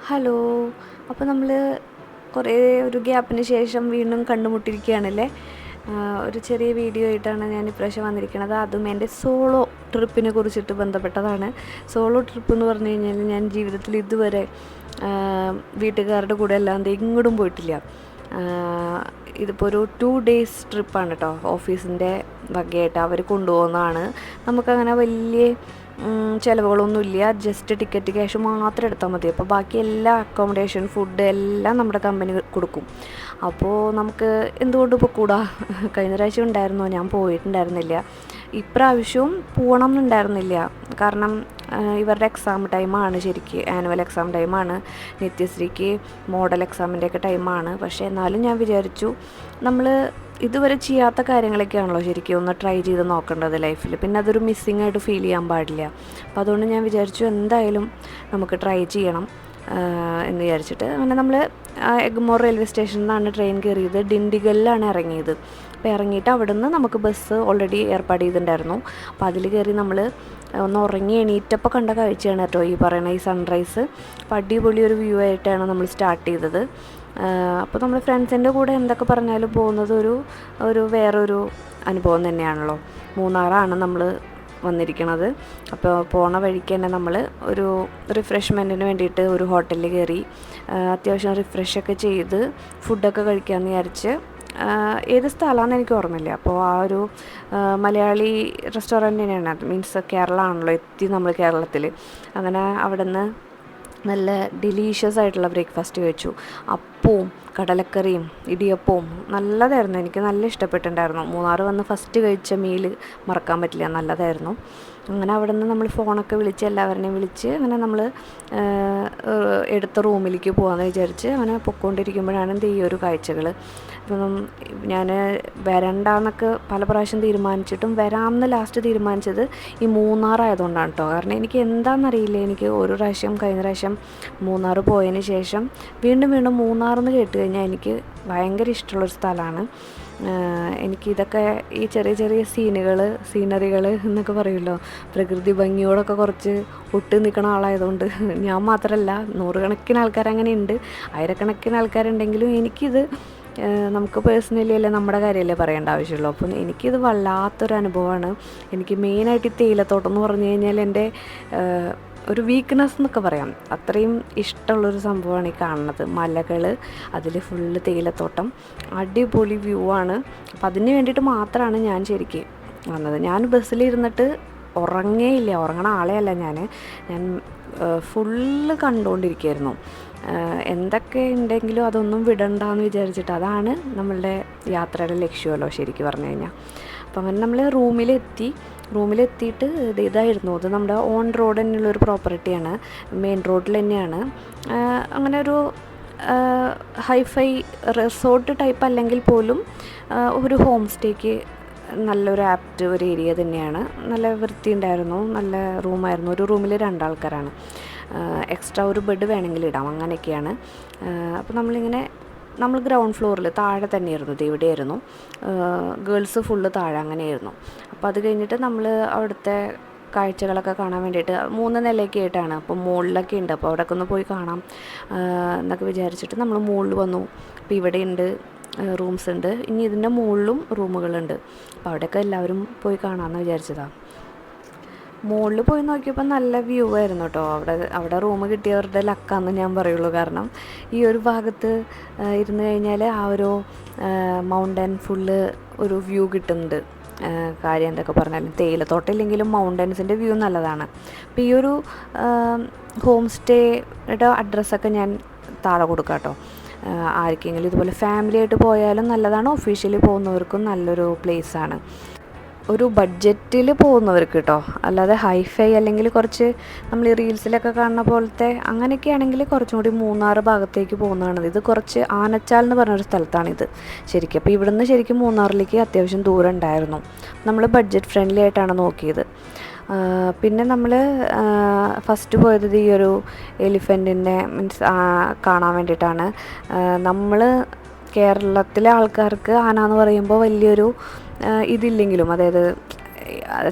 Hello. അപ്പോൾ നമ്മൾ കുറേ ഒരു ഗ്യാപ്പിന് ശേഷം വീണ്ടും കണ്ടുമുട്ടിയിരിക്കുകയാണല്ലേ. ഒരു ചെറിയ വീഡിയോ ആയിട്ടാണ് ഞാൻ ഇപ്രാവശ്യം വന്നിരിക്കുന്നത്. അതും എൻ്റെ സോളോ ട്രിപ്പിനെ കുറിച്ചിട്ട് ബന്ധപ്പെട്ടതാണ്. സോളോ ട്രിപ്പ് എന്ന് പറഞ്ഞു കഴിഞ്ഞാൽ ഞാൻ ജീവിതത്തിൽ ഇതുവരെ വീട്ടുകാരുടെ കൂടെ അല്ലാതെ എങ്ങോട്ടും പോയിട്ടില്ല. ഇതിപ്പോൾ ഒരു 2 days ട്രിപ്പാണ് കേട്ടോ. ഓഫീസിൻ്റെ വകയായിട്ട് അവർ കൊണ്ടുപോകുന്നതാണ്. നമുക്കങ്ങനെ വലിയ ചിലവുകളൊന്നുമില്ല. ജസ്റ്റ് ടിക്കറ്റ് ക്യാഷ് മാത്രം എടുത്താൽ മതി. അപ്പോൾ ബാക്കി എല്ലാ അക്കോമഡേഷൻ, ഫുഡ് എല്ലാം നമ്മുടെ കമ്പനി കൊടുക്കും. അപ്പോൾ നമുക്ക് എന്തുകൊണ്ട് പോയിക്കൂടാ? കഴിഞ്ഞ പ്രാവശ്യം ഉണ്ടായിരുന്നോ? ഞാൻ പോയിട്ടുണ്ടായിരുന്നില്ല. ഇപ്രാവശ്യവും പോകണം എന്നുണ്ടായിരുന്നില്ല. കാരണം ഇവരുടെ എക്സാം ടൈമാണ്, ശരിക്ക് ആനുവൽ എക്സാം ടൈമാണ്. നിത്യശ്രീക്ക് മോഡൽ എക്സാമിൻ്റെയൊക്കെ ടൈമാണ്. പക്ഷേ എന്നാലും ഞാൻ വിചാരിച്ചു, നമ്മൾ ഇതുവരെ ചെയ്യാത്ത കാര്യങ്ങളൊക്കെയാണല്ലോ ശരിക്കും ഒന്ന് ട്രൈ ചെയ്ത് നോക്കേണ്ടത് ലൈഫിൽ. പിന്നെ അതൊരു മിസ്സിങ് ആയിട്ട് ഫീൽ ചെയ്യാൻ പാടില്ല. അപ്പോൾ അതുകൊണ്ട് ഞാൻ വിചാരിച്ചു എന്തായാലും നമുക്ക് ട്രൈ ചെയ്യണം എന്ന് വിചാരിച്ചിട്ട് അങ്ങനെ നമ്മൾ എഗ്മോർ റെയിൽവേ സ്റ്റേഷനിൽ നിന്നാണ് ട്രെയിൻ കയറിയത്. ഡിണ്ടിഗലിലാണ് ഇറങ്ങിയത്. അപ്പോൾ ഇറങ്ങിയിട്ട് അവിടെ നിന്ന് നമുക്ക് ബസ് ഓൾറെഡി ഏർപ്പാട് ചെയ്തിട്ടുണ്ടായിരുന്നു. അപ്പോൾ അതിൽ കയറി നമ്മൾ ഒന്ന് ഉറങ്ങി എണീറ്റപ്പോൾ കണ്ട കാഴ്ചയാണ് കേട്ടോ ഈ പറയുന്ന ഈ സൺറൈസ്. അപ്പോൾ അടിപൊളി ഒരു വ്യൂ ആയിട്ടാണ് നമ്മൾ സ്റ്റാർട്ട് ചെയ്തത്. അപ്പോൾ നമ്മൾ ഫ്രണ്ട്സിൻ്റെ കൂടെ എന്തൊക്കെ പറഞ്ഞാലും പോകുന്നത് ഒരു വേറൊരു അനുഭവം തന്നെയാണല്ലോ. മൂന്നാറാണ് നമ്മൾ വന്നിരിക്കണത്. അപ്പോൾ പോണ വഴിക്ക് തന്നെ നമ്മൾ ഒരു റിഫ്രഷ്മെൻറ്റിന് വേണ്ടിയിട്ട് ഒരു ഹോട്ടലിൽ കയറി അത്യാവശ്യം റിഫ്രഷൊക്കെ ചെയ്ത് ഫുഡൊക്കെ കഴിക്കാമെന്ന് വിചാരിച്ച്. ഏത് സ്ഥലമാണെന്ന് എനിക്ക് ഓർമ്മയില്ല. അപ്പോൾ ആ ഒരു മലയാളി റെസ്റ്റോറൻറ്റ് തന്നെയാണ്. മീൻസ് കേരള ആണല്ലോ എത്തി നമ്മൾ കേരളത്തിൽ. അങ്ങനെ അവിടെ നിന്ന് നല്ല ഡെലീഷ്യസ് ആയിട്ടുള്ള ബ്രേക്ക്ഫാസ്റ്റ് കഴിച്ചു. അപ്പവും കടലക്കറിയും ഇടിയപ്പവും നല്ലതായിരുന്നു. എനിക്ക് നല്ല ഇഷ്ടപ്പെട്ടിട്ടുണ്ടായിരുന്നു. മൂന്നാർ വന്ന് ഫസ്റ്റ് കഴിച്ച മീൽ മറക്കാൻ പറ്റില്ല, നല്ലതായിരുന്നു. അങ്ങനെ അവിടെ നിന്ന് നമ്മൾ ഫോണൊക്കെ വിളിച്ച് എല്ലാവരെയും വിളിച്ച് അങ്ങനെ നമ്മൾ എടുത്ത റൂമിലേക്ക് പോകാമെന്ന് വിചാരിച്ച് അങ്ങനെ പൊയ്ക്കൊണ്ടിരിക്കുമ്പോഴാണ് ഈ ഒരു കാഴ്ചകൾ. അപ്പം ഞാൻ വരണ്ടെന്നൊക്കെ പല പ്രാവശ്യം തീരുമാനിച്ചിട്ടും വരാമെന്ന് ലാസ്റ്റ് തീരുമാനിച്ചത് ഈ മൂന്നാറായതുകൊണ്ടാണ് കേട്ടോ. കാരണം എനിക്ക് എന്താണെന്നറിയില്ല, എനിക്ക് ഒരു പ്രാവശ്യം കഴിഞ്ഞ പ്രാവശ്യം മൂന്നാർ പോയതിന് ശേഷം വീണ്ടും വീണ്ടും മൂന്നാറെന്ന് കേട്ട് കഴിഞ്ഞാൽ എനിക്ക് ഭയങ്കര ഇഷ്ടമുള്ളൊരു സ്ഥലമാണ്. എനിക്കിതൊക്കെ ഈ ചെറിയ ചെറിയ സീനറികൾ എന്നൊക്കെ പറയുമല്ലോ, പ്രകൃതി ഭംഗിയോടൊക്കെ കുറച്ച് ഒട്ട് നിൽക്കുന്ന ആളായതുകൊണ്ട് ഞാൻ മാത്രമല്ല, നൂറുകണക്കിന് ആൾക്കാർ അങ്ങനെ ഉണ്ട്, ആയിരക്കണക്കിന് ആൾക്കാരുണ്ടെങ്കിലും എനിക്കിത് നമുക്ക് പേഴ്സണലി അല്ലേ നമ്മുടെ കാര്യമല്ലേ പറയേണ്ട ആവശ്യമുള്ളൂ. അപ്പം എനിക്കിത് വല്ലാത്തൊരു അനുഭവമാണ്. എനിക്ക് മെയിനായിട്ട് ഈ തേയിലത്തോട്ടം എന്ന് പറഞ്ഞു കഴിഞ്ഞാൽ എൻ്റെ ഒരു വീക്ക്നെസ് എന്നൊക്കെ പറയാം. അത്രയും ഇഷ്ടമുള്ളൊരു സംഭവമാണ് ഈ കാണുന്നത്. മലകൾ, അതിൽ ഫുള്ള് തേയിലത്തോട്ടം, അടിപൊളി വ്യൂ ആണ്. അപ്പം അതിന് വേണ്ടിയിട്ട് മാത്രമാണ് ഞാൻ ശരിക്കും വന്നത്. ഞാൻ ബസ്സിലിരുന്നിട്ട് ഉറങ്ങണ ആളെ അല്ല ഞാൻ ഫുള്ള് കണ്ടുകൊണ്ടിരിക്കുകയായിരുന്നു. എന്തൊക്കെ ഉണ്ടെങ്കിലും അതൊന്നും വിടണ്ടെന്ന് വിചാരിച്ചിട്ട്. അതാണ് നമ്മളുടെ യാത്രയുടെ ലക്ഷ്യമല്ലോ ശരിക്കും പറഞ്ഞു കഴിഞ്ഞാൽ. അപ്പം അങ്ങനെ നമ്മൾ റൂമിലെത്തിയിട്ട് ഇതായിരുന്നു. അത് നമ്മുടെ ഓൺ റോഡ് തന്നെയുള്ളൊരു പ്രോപ്പർട്ടിയാണ്, മെയിൻ റോഡിൽ തന്നെയാണ്. അങ്ങനെ ഒരു ഹൈഫൈ റിസോർട്ട് ടൈപ്പ് അല്ലെങ്കിൽ പോലും ഒരു ഹോം സ്റ്റേക്ക് നല്ലൊരു ആപ്റ്റ് ഒരു ഏരിയ തന്നെയാണ്. നല്ല വൃത്തി ഉണ്ടായിരുന്നു, നല്ല റൂമായിരുന്നു. ഒരു റൂമിൽ 2 ആൾക്കാരാണ്. എക്സ്ട്രാ ഒരു ബെഡ് വേണമെങ്കിൽ ഇടാം, അങ്ങനെയൊക്കെയാണ്. അപ്പോൾ നമ്മൾ ഗ്രൗണ്ട് ഫ്ലോറിൽ താഴെ തന്നെയായിരുന്നു, ഇവിടെയായിരുന്നു. ഗേൾസ് ഫുള്ള് താഴെ അങ്ങനെയായിരുന്നു. അപ്പോൾ അത് കഴിഞ്ഞിട്ട് നമ്മൾ അവിടുത്തെ കാഴ്ചകളൊക്കെ കാണാൻ വേണ്ടിയിട്ട് 3 നിലയൊക്കെ ആയിട്ടാണ്. അപ്പോൾ മുകളിലൊക്കെ ഉണ്ട്. അപ്പോൾ അവിടെയൊക്കെ ഒന്ന് പോയി കാണാം എന്നൊക്കെ വിചാരിച്ചിട്ട് നമ്മൾ മുകളിൽ വന്നു. അപ്പോൾ ഇവിടെയുണ്ട് റൂംസ് ഉണ്ട്, ഇനി ഇതിൻ്റെ മുകളിലും റൂമുകളുണ്ട്. അപ്പോൾ അവിടെയൊക്കെ എല്ലാവരും പോയി കാണാമെന്ന് വിചാരിച്ചതാണ്. മുകളിൽ പോയി നോക്കിയപ്പോൾ നല്ല വ്യൂ ആയിരുന്നു കേട്ടോ. അവിടെ റൂം കിട്ടിയവരുടെ ലക്കാന്ന് ഞാൻ പറയുള്ളൂ. കാരണം ഈ ഒരു ഭാഗത്ത് ഇരുന്ന് കഴിഞ്ഞാൽ ആ ഒരു മൗണ്ടൻ ഫുള്ള് ഒരു വ്യൂ കിട്ടുന്നുണ്ട്. കാര്യം എന്തൊക്കെ പറഞ്ഞാലും തേയിലത്തോട്ടം ഇല്ലെങ്കിലും മൗണ്ടൻസിൻ്റെ വ്യൂ നല്ലതാണ്. അപ്പോൾ ഈ ഒരു ഹോം സ്റ്റേയുടെ അഡ്രസ്സൊക്കെ ഞാൻ താഴെ കൊടുക്കാം കേട്ടോ. ആർക്കെങ്കിലും ഇതുപോലെ ഫാമിലി ആയിട്ട് പോയാലും നല്ലതാണ്, ഒഫീഷ്യലി പോകുന്നവർക്കും നല്ലൊരു പ്ലേസാണ്. ഒരു ബഡ്ജറ്റിൽ പോകുന്നവർക്ക് കേട്ടോ. അല്ലാതെ ഹൈഫൈ അല്ലെങ്കിൽ കുറച്ച് നമ്മൾ ഈ റീൽസിലൊക്കെ കാണുന്ന പോലത്തെ അങ്ങനെയൊക്കെ ആണെങ്കിൽ കുറച്ചും കൂടി മൂന്നാർ ഭാഗത്തേക്ക് പോകുന്നതാണ്. ഇത് കുറച്ച് ആനച്ചാൽ എന്ന് പറഞ്ഞൊരു സ്ഥലത്താണിത് ശരിക്കും. അപ്പോൾ ഇവിടുന്ന് ശരിക്കും മൂന്നാറിലേക്ക് അത്യാവശ്യം ദൂരം ഉണ്ടായിരുന്നു. നമ്മൾ ബഡ്ജറ്റ് ഫ്രണ്ട്ലി ആയിട്ടാണ് നോക്കിയത്. പിന്നെ നമ്മൾ ഫസ്റ്റ് പോയത് ഈ ഒരു എലിഫൻറ്റിനെ കാണാൻ വേണ്ടിയിട്ടാണ്. നമ്മൾ കേരളത്തിലെ ആൾക്കാർക്ക് ആന എന്ന് പറയുമ്പോൾ വലിയൊരു ഇതില്ലെങ്കിലും, അതായത്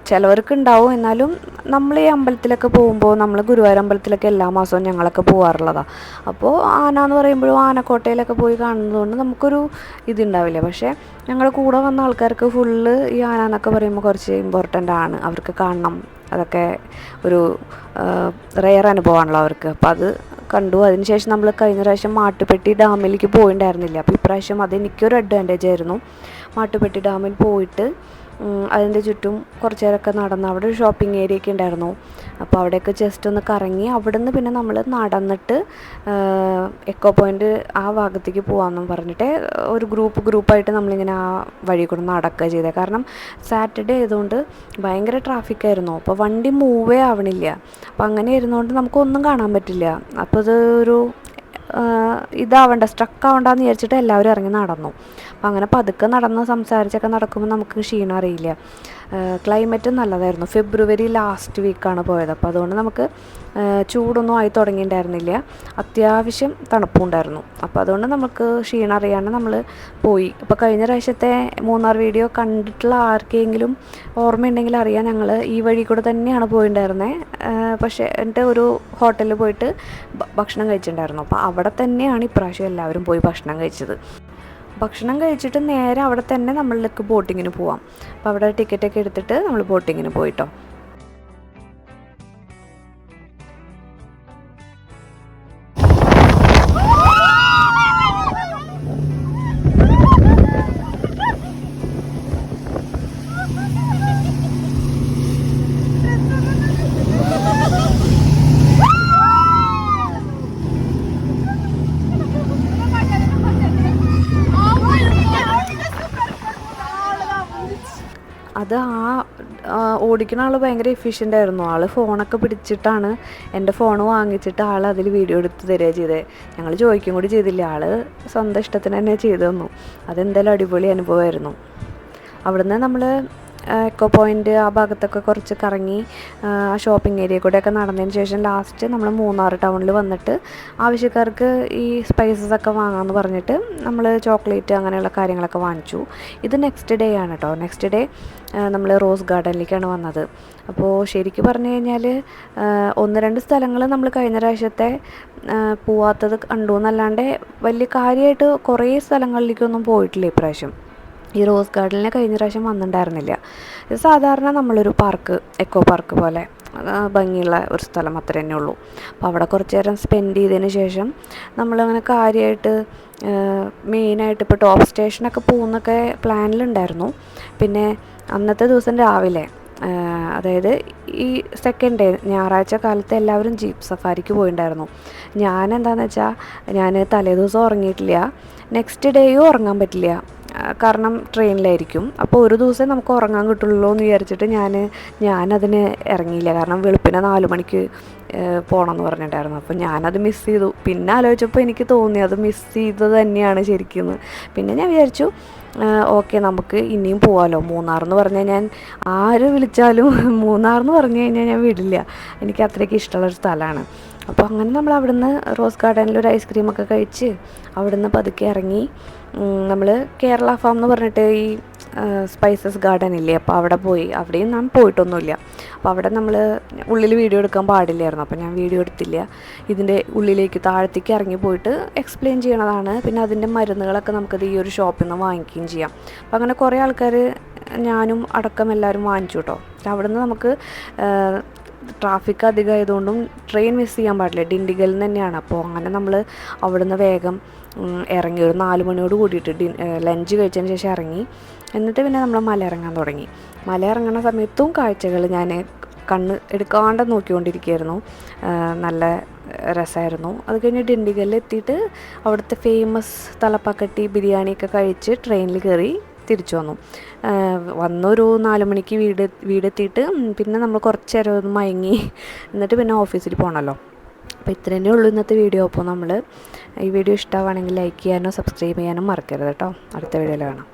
ചിലവർക്ക് ഉണ്ടാവും. എന്നാലും നമ്മൾ ഈ അമ്പലത്തിലൊക്കെ പോകുമ്പോൾ, നമ്മൾ ഗുരുവായൂർ അമ്പലത്തിലൊക്കെ എല്ലാ മാസവും ഞങ്ങളൊക്കെ പോകാറുള്ളതാണ്. അപ്പോൾ ആന എന്ന് പറയുമ്പോഴും ആനക്കോട്ടയിലൊക്കെ പോയി കാണുന്നതുകൊണ്ട് നമുക്കൊരു ഇതുണ്ടാവില്ല. പക്ഷേ ഞങ്ങളുടെ കൂടെ വന്ന ആൾക്കാർക്ക് ഫുള്ള് ഈ ആന എന്നൊക്കെ പറയുമ്പോൾ കുറച്ച് ഇമ്പോർട്ടൻ്റ് ആണ്, അവർക്ക് കാണണം, അതൊക്കെ ഒരു റെയർ അനുഭവമാണല്ലോ അവർക്ക്. അപ്പോൾ അത് കണ്ടു. അതിനുശേഷം നമ്മൾ കഴിഞ്ഞ പ്രാവശ്യം മാട്ടുപ്പെട്ടി ഡാമിലേക്ക് പോയിട്ടുണ്ടായിരുന്നില്ല. അപ്പോൾ ഇപ്രാവശ്യം അതെനിക്കൊരു അഡ്വാൻറ്റേജ് ആയിരുന്നു. മാട്ടുപ്പെട്ടി ഡാമിൽ പോയിട്ട് അതിൻ്റെ ചുറ്റും കുറച്ച് നേരമൊക്കെ നടന്ന്, അവിടെ ഒരു ഷോപ്പിംഗ് ഏരിയ ഒക്കെ ഉണ്ടായിരുന്നു. അപ്പോൾ അവിടെയൊക്കെ ജസ്റ്റ് ഒന്ന് കറങ്ങി അവിടെ നിന്ന് പിന്നെ നമ്മൾ നടന്നിട്ട് എക്കോ പോയിൻ്റ് ആ ഭാഗത്തേക്ക് പോകാമെന്നും പറഞ്ഞിട്ട് ഒരു ഗ്രൂപ്പായിട്ട് നമ്മളിങ്ങനെ ആ വഴി കൂടെ നടക്കുക ചെയ്തത്. കാരണം സാറ്റർഡേ ആയതുകൊണ്ട് ഭയങ്കര ട്രാഫിക്കായിരുന്നു. അപ്പോൾ വണ്ടി മൂവേ ആവണില്ല. അപ്പോൾ അങ്ങനെ ഇരുന്നുകൊണ്ട് നമുക്കൊന്നും കാണാൻ പറ്റില്ല. അപ്പോൾ അത് ഒരു സ്ട്രക്ക് ആവണ്ടെന്ന് വിചാരിച്ചിട്ട് എല്ലാവരും ഇറങ്ങി നടന്നു. അപ്പം അങ്ങനെ പതുക്കെ നടന്ന് സംസാരിച്ചൊക്കെ നടക്കുമ്പോൾ നമുക്ക് ക്ഷീണം അറിയില്ല. ക്ലൈമറ്റും നല്ലതായിരുന്നു. ഫെബ്രുവരി ലാസ്റ്റ് വീക്കാണ് പോയത്. അപ്പോൾ അതുകൊണ്ട് നമുക്ക് ചൂടൊന്നും ആയി തുടങ്ങിയിട്ടുണ്ടായിരുന്നില്ല. അത്യാവശ്യം തണുപ്പുണ്ടായിരുന്നു. അപ്പോൾ അതുകൊണ്ട് നമുക്ക് ക്ഷീണം അറിയാണ്ട് നമ്മൾ പോയി. അപ്പോൾ കഴിഞ്ഞ പ്രാവശ്യത്തെ മൂന്നാർ വീഡിയോ കണ്ടിട്ടുള്ള ആർക്കെങ്കിലും ഓർമ്മയുണ്ടെങ്കിൽ അറിയാം, ഞങ്ങൾ ഈ വഴി കൂടെ തന്നെയാണ് പോയിട്ടുണ്ടായിരുന്നത്. പക്ഷേ എന്നിട്ട് ഒരു ഹോട്ടലിൽ പോയിട്ട് ഭക്ഷണം കഴിച്ചിട്ടുണ്ടായിരുന്നു. അപ്പോൾ അവിടെ തന്നെയാണ് ഇപ്രാവശ്യം എല്ലാവരും പോയി ഭക്ഷണം കഴിച്ചത്. ഭക്ഷണം കഴിച്ചിട്ട് നേരെ അവിടെ തന്നെ നമ്മളിലേക്ക് ബോട്ടിങ്ങിന് പോവാം. അപ്പോൾ അവിടെ ടിക്കറ്റൊക്കെ എടുത്തിട്ട് നമ്മൾ ബോട്ടിങ്ങിന് പോയിട്ടോ. അത് ഓടിക്കുന്ന ആൾ ഭയങ്കര എഫിഷ്യൻ്റ് ആയിരുന്നു. ആൾ ഫോണൊക്കെ പിടിച്ചിട്ടാണ്, എൻ്റെ ഫോൺ വാങ്ങിച്ചിട്ട് ആൾ അതിൽ വീഡിയോ എടുത്ത് തരിക ചെയ്തത്. ഞങ്ങൾ ചോദിക്കും കൂടി ചെയ്തില്ല, ആൾ സ്വന്തം ഇഷ്ടത്തിന് തന്നെ ചെയ്തു തന്നു. അതെന്തായാലും അടിപൊളി അനുഭവമായിരുന്നു. അവിടുന്ന് നമ്മൾ എക്കോ പോയിൻ്റ് ആ ഭാഗത്തൊക്കെ കുറച്ച് കറങ്ങി ആ ഷോപ്പിംഗ് ഏരിയ കൂടെയൊക്കെ നടന്നതിന് ശേഷം ലാസ്റ്റ് നമ്മൾ മൂന്നാർ ടൗണിൽ വന്നിട്ട് ആവശ്യക്കാർക്ക് ഈ സ്പൈസസ് ഒക്കെ വാങ്ങാമെന്ന് പറഞ്ഞിട്ട് നമ്മൾ ചോക്ലേറ്റ് അങ്ങനെയുള്ള കാര്യങ്ങളൊക്കെ വാങ്ങിച്ചു. ഇത് നെക്സ്റ്റ് ഡേ ആണ് കേട്ടോ. നെക്സ്റ്റ് ഡേ നമ്മൾ റോസ് ഗാർഡനിലേക്കാണ് വന്നത്. അപ്പോൾ ശരിക്കും പറഞ്ഞു കഴിഞ്ഞാൽ 1-2 സ്ഥലങ്ങൾ നമ്മൾ കഴിഞ്ഞ പ്രാവശ്യത്തെ പോവാത്തത് കണ്ടു എന്നല്ലാണ്ട് വലിയ കാര്യമായിട്ട് കുറേ സ്ഥലങ്ങളിലേക്കൊന്നും പോയിട്ടില്ല ഇപ്രാവശ്യം. ഈ റോസ് ഗാർഡനിൽ കഴിഞ്ഞ പ്രാവശ്യം വന്നിട്ടുണ്ടായിരുന്നില്ല. ഇത് സാധാരണ നമ്മളൊരു പാർക്ക്, എക്കോ പാർക്ക് പോലെ ഭംഗിയുള്ള ഒരു സ്ഥലം അത്ര തന്നെ ഉള്ളൂ. അപ്പോൾ അവിടെ കുറച്ച് നേരം സ്പെൻഡ് ചെയ്തതിന് ശേഷം നമ്മളങ്ങനെ കാര്യമായിട്ട് മെയിനായിട്ട് ഇപ്പോൾ ടോപ്പ് സ്റ്റേഷനൊക്കെ പോകുന്നൊക്കെ പ്ലാനിലുണ്ടായിരുന്നു. പിന്നെ അന്നത്തെ ദിവസം രാവിലെ, അതായത് ഈ സെക്കൻഡ് ഡേ ഞായറാഴ്ച കാലത്ത് എല്ലാവരും ജീപ്പ് സഫാരിക്ക് പോയിട്ടുണ്ടായിരുന്നു. ഞാൻ എന്താണെന്ന് വെച്ചാൽ ഞാൻ തലേദിവസം ഉറങ്ങിയിട്ടില്ല, നെക്സ്റ്റ് ഡേയും ഉറങ്ങാൻ പറ്റില്ല, കാരണം ട്രെയിനിലായിരിക്കും. അപ്പോൾ ഒരു ദിവസം നമുക്ക് ഉറങ്ങാൻ കിട്ടുള്ളൂ എന്ന് വിചാരിച്ചിട്ട് ഞാനതിന് ഇറങ്ങിയില്ല. കാരണം വെളുപ്പിനെ 4 മണിക്ക് പോകണമെന്ന് പറഞ്ഞിട്ടുണ്ടായിരുന്നു. അപ്പോൾ ഞാനത് മിസ് ചെയ്തു. പിന്നെ ആലോചിച്ചപ്പോൾ എനിക്ക് തോന്നി അത് മിസ് ചെയ്തത് തന്നെയാണ് ശരിക്കും. പിന്നെ ഞാൻ വിചാരിച്ചു ഓക്കെ, നമുക്ക് ഇനിയും പോകാമല്ലോ. മൂന്നാറെന്ന് പറഞ്ഞാൽ ഞാൻ ആര് വിളിച്ചാലും മൂന്നാറെന്ന് പറഞ്ഞു കഴിഞ്ഞാൽ ഞാൻ വിടില്ല. എനിക്ക് അത്രയ്ക്ക് ഇഷ്ടമുള്ളൊരു സ്ഥലമാണ്. അപ്പോൾ അങ്ങനെ നമ്മൾ അവിടുന്ന് റോസ് ഗാർഡനിൽ ഒരു ഐസ്ക്രീമൊക്കെ കഴിച്ച് അവിടുന്ന് പതുക്കെ ഇറങ്ങി നമ്മൾ കേരള ഫാം എന്ന് പറഞ്ഞിട്ട് ഈ സ്പൈസസ് ഗാർഡൻ ഇല്ലേ, അപ്പോൾ അവിടെ പോയി. അവിടെയും ഞാൻ പോയിട്ടൊന്നുമില്ല. അപ്പോൾ അവിടെ നമ്മൾ ഉള്ളിൽ വീഡിയോ എടുക്കാൻ പാടില്ലായിരുന്നു, അപ്പോൾ ഞാൻ വീഡിയോ എടുത്തില്ല. ഇതിൻ്റെ ഉള്ളിലേക്ക് താഴത്തേക്ക് ഇറങ്ങി പോയിട്ട് എക്സ്പ്ലെയിൻ ചെയ്യണതാണ്. പിന്നെ അതിൻ്റെ മരുന്നുകളൊക്കെ നമുക്കത് ഈ ഒരു ഷോപ്പിൽ നിന്ന് വാങ്ങിക്കുകയും ചെയ്യാം. അപ്പോൾ അങ്ങനെ കുറേ ആൾക്കാർ, ഞാനും അടക്കം എല്ലാവരും വാങ്ങിച്ചു കേട്ടോ. അവിടുന്ന് നമുക്ക് ട്രാഫിക് അധികമായതുകൊണ്ടും ട്രെയിൻ മിസ് ചെയ്യാൻ പാടില്ല, ഡിണ്ടിഗലിൽ നിന്ന് തന്നെയാണ്. അപ്പോൾ അങ്ങനെ നമ്മൾ അവിടുന്ന് വേഗം ഇറങ്ങി ഒരു 4 മണിയോട് കൂടിയിട്ട് ലഞ്ച് കഴിച്ചതിന് ശേഷം ഇറങ്ങി. എന്നിട്ട് പിന്നെ നമ്മൾ മല ഇറങ്ങാൻ തുടങ്ങി. മല ഇറങ്ങുന്ന സമയത്തും കാഴ്ചകൾ ഞാൻ കണ്ണ് എടുക്കാണ്ട് നോക്കിക്കൊണ്ടിരിക്കുകയായിരുന്നു. നല്ല രസമായിരുന്നു. അത് കഴിഞ്ഞ് ഡിണ്ടിഗലിൽ എത്തിയിട്ട് അവിടുത്തെ ഫേമസ് തലപ്പാക്കട്ടി ബിരിയാണിയൊക്കെ കഴിച്ച് ട്രെയിനിൽ കയറി തിരിച്ചു വന്നു. വന്നൊരു 4 മണിക്ക് വീടെത്തിയിട്ട് പിന്നെ നമ്മൾ കുറച്ച് നേരം ഒന്ന് മയങ്ങി. എന്നിട്ട് പിന്നെ ഓഫീസിൽ പോകണമല്ലോ. അപ്പോൾ ഇത്ര തന്നെ ഉള്ളൂ ഇന്നത്തെ വീഡിയോ. അപ്പോൾ നമ്മൾ ഈ വീഡിയോ ഇഷ്ടമാണെങ്കിൽ ലൈക്ക് ചെയ്യാനോ സബ്സ്ക്രൈബ് ചെയ്യാനും മറക്കരുത് കേട്ടോ. അടുത്ത വീഡിയോയിൽ കാണാം.